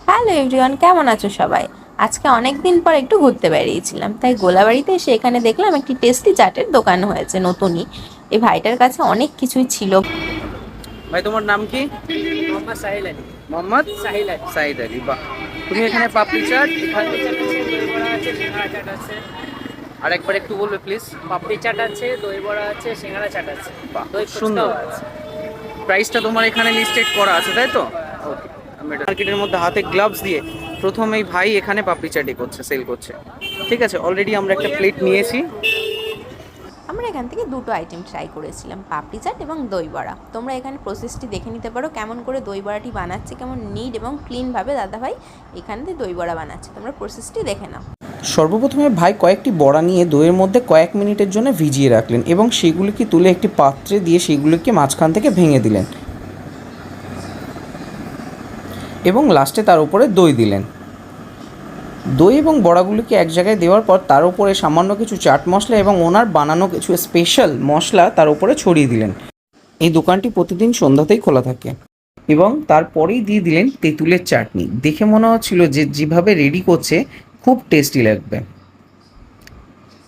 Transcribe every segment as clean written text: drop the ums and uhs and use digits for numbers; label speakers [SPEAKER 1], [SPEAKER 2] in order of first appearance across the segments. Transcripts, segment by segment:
[SPEAKER 1] Hello everyone, কেমন আছো সবাই? আজকে অনেক দিন পর একটু ঘুরতে বেরিয়েছিলাম, তাই গোলাবাড়িতে এসে এখানে দেখলাম একটি টেস্টি চাটের দোকান হয়েছে নতুনই। এই ভাইটার কাছে অনেক কিছুই ছিল।
[SPEAKER 2] ভাই তোমার নাম কি?
[SPEAKER 3] মোহাম্মদ সাহিল আলী।
[SPEAKER 2] মোহাম্মদ
[SPEAKER 3] সাহিল আলী।
[SPEAKER 2] সাইদ আলী। বাহ, তুমি এখানে পাপড়ি চাট
[SPEAKER 3] পাপড়ি চাট আছে, দই বড়া আছে, সিঙ্গাড়া চাট আছে।
[SPEAKER 2] আর একবার একটু বলবে প্লিজ?
[SPEAKER 3] পাপড়ি চাট আছে, দই বড়া আছে, সিঙ্গাড়া চাট আছে,
[SPEAKER 2] বাহ,
[SPEAKER 3] দই
[SPEAKER 2] সুন্দর।
[SPEAKER 3] ফুচকাও আছে।
[SPEAKER 2] প্রাইসটা তোমার এখানে লিস্টেড করা আছে তাই তো? ওকে। মার্কেটের মধ্যে হাতে গ্লাভস দিয়ে প্রথম এই ভাই এখানে পাপড়ি চাটি করছে, সেল করছে। ঠিক আছে, অলরেডি আমরা একটা প্লেট নিয়েছি।
[SPEAKER 1] আমরা এখান থেকে দুটো আইটেম ট্রাই করেছিলাম, পাপড়ি চাট এবং দই বড়া। তোমরা এখানে প্রসেসটি দেখে নিতে পারো, কেমন করে দই বড়াটি বানাচ্ছে, কেমন নিট এবং ক্লিনভাবে দাদাভাই এখান থেকে দই বড়া বানাচ্ছে। তোমরা প্রসেসটি দেখে নাও।
[SPEAKER 4] সর্বপ্রথমে ভাই কয়েকটি বড়া নিয়ে দইয়ের মধ্যে কয়েক মিনিটের জন্য ভিজিয়ে রাখলেন এবং সেগুলিকে তুলে একটি পাত্রে দিয়ে সেগুলিকে মাঝখান থেকে ভেঙে দিলেন এবং লাস্টে তার উপরে দই দিলেন। দই এবং বড়াগুলিকে এক জায়গায় দেওয়ার পর তার উপরে সামান্য কিছু চাট মশলা এবং ওনার বানানো কিছু স্পেশাল মশলা তার উপরে ছড়িয়ে দিলেন। এই দোকানটি প্রতিদিন সন্ধ্যাতেই খোলা থাকে এবং তারপরেই দিয়ে দিলেন তেঁতুলের চাটনি। দেখে মনে হচ্ছিল যে যেভাবে রেডি করছে খুব টেস্টি লাগবে।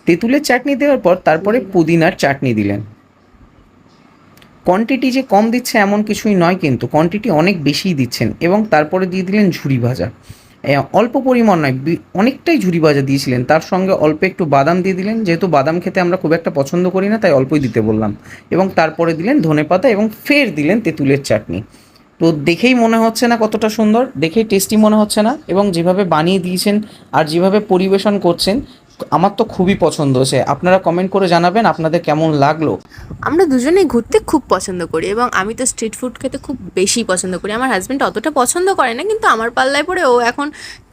[SPEAKER 4] তেঁতুলের চাটনি দেওয়ার পর তারপরে পুদিনার চাটনি দিলেন। কোয়ান্টিটি যে কম দিচ্ছে এমন কিছুই নয়, কিন্তু কোয়ান্টিটি অনেক বেশিই দিচ্ছেন। এবং তারপরে দিয়ে দিলেন ঝুরি ভাজা। অল্প পরিমাণ নয়, অনেকটাই ঝুরি ভাজা দিয়েছিলেন। তার সঙ্গে অল্প একটু বাদাম দিয়ে দিলেন, যেহেতু বাদাম খেতে আমরা খুব একটা পছন্দ করি না তাই অল্পই দিতে বললাম। এবং তারপরে দিলেন ধনেপাতা এবং ফের দিলেন তেঁতুলের চাটনি। তো দেখেই মনে হচ্ছে না কতটা সুন্দর, দেখেই টেস্টি মনে হচ্ছে না? এবং যেভাবে বানিয়ে দিয়েছেন আর যেভাবে পরিবেশন করছেন আমার তো খুবই পছন্দ হয়েছে। আপনারা কমেন্ট করে জানাবেন আপনাদের কেমন লাগলো।
[SPEAKER 1] আমরা দুজনেই ঘুরতে খুব পছন্দ করি এবং আমি তো স্ট্রিট ফুড খেতে খুব বেশি পছন্দ করি। আমার হাজব্যান্ড অতটা পছন্দ করে না, কিন্তু আমার পাল্লায় পড়ে ও এখন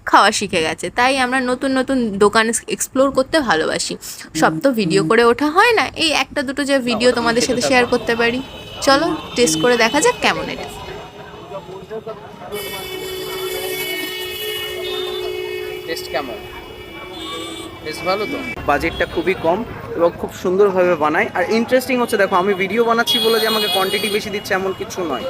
[SPEAKER 1] খাওয়া শিখে গেছে। তাই আমরা নতুন নতুন দোকান এক্সপ্লোর করতে ভালোবাসি। সব তো ভিডিও করে ওঠা হয় না, এই একটা দুটো যে ভিডিও তোমাদের সাথে শেয়ার করতে পারি। চলো টেস্ট করে দেখা যাক কেমন এটা।
[SPEAKER 2] টেস্ট কেমন? বেশ ভালো তো। বাজেটটা খুবই কম এবং খুব সুন্দরভাবে বানায়। আর ইন্টারেস্টিং হচ্ছে, দেখো আমি ভিডিও বানাচ্ছি বলে যে আমাকে কোয়ান্টিটি বেশি দিচ্ছে এমন কিছু নয়।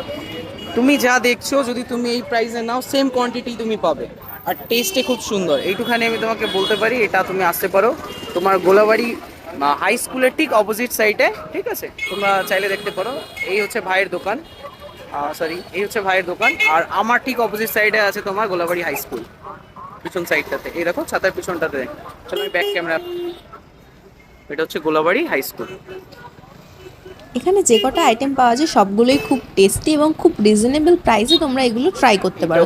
[SPEAKER 2] তুমি যা দেখছো যদি তুমি এই প্রাইসে নাও সেম কোয়ান্টিটি তুমি পাবে। আর টেস্টে খুব সুন্দর। এইটুখানি আমি তোমাকে বলতে পারি, এটা তুমি আসতে পারো তোমার গোলাবাড়ি হাই স্কুলের ঠিক অপোজিট সাইডে। ঠিক আছে, তোমরা চাইলে দেখতে পারো। এই হচ্ছে ভাইয়ের দোকান, এই হচ্ছে ভাইয়ের দোকান। আর আমার ঠিক অপোজিট সাইডে আছে তোমার গোলাবাড়ি হাই স্কুল, পিছন সাইডটাতে। এই দেখো ছাতার পিছনটাতে। চলো আমি ব্যাক ক্যামেরা। এটা হচ্ছে গোলাবাড়ি হাই স্কুল।
[SPEAKER 1] এখানে যে কটা আইটেম পাওয়া যায় সবগুলোই খুব টেস্টি এবং খুব রিজনেবল প্রাইসে তোমরা এগুলো ট্রাই করতে পারো।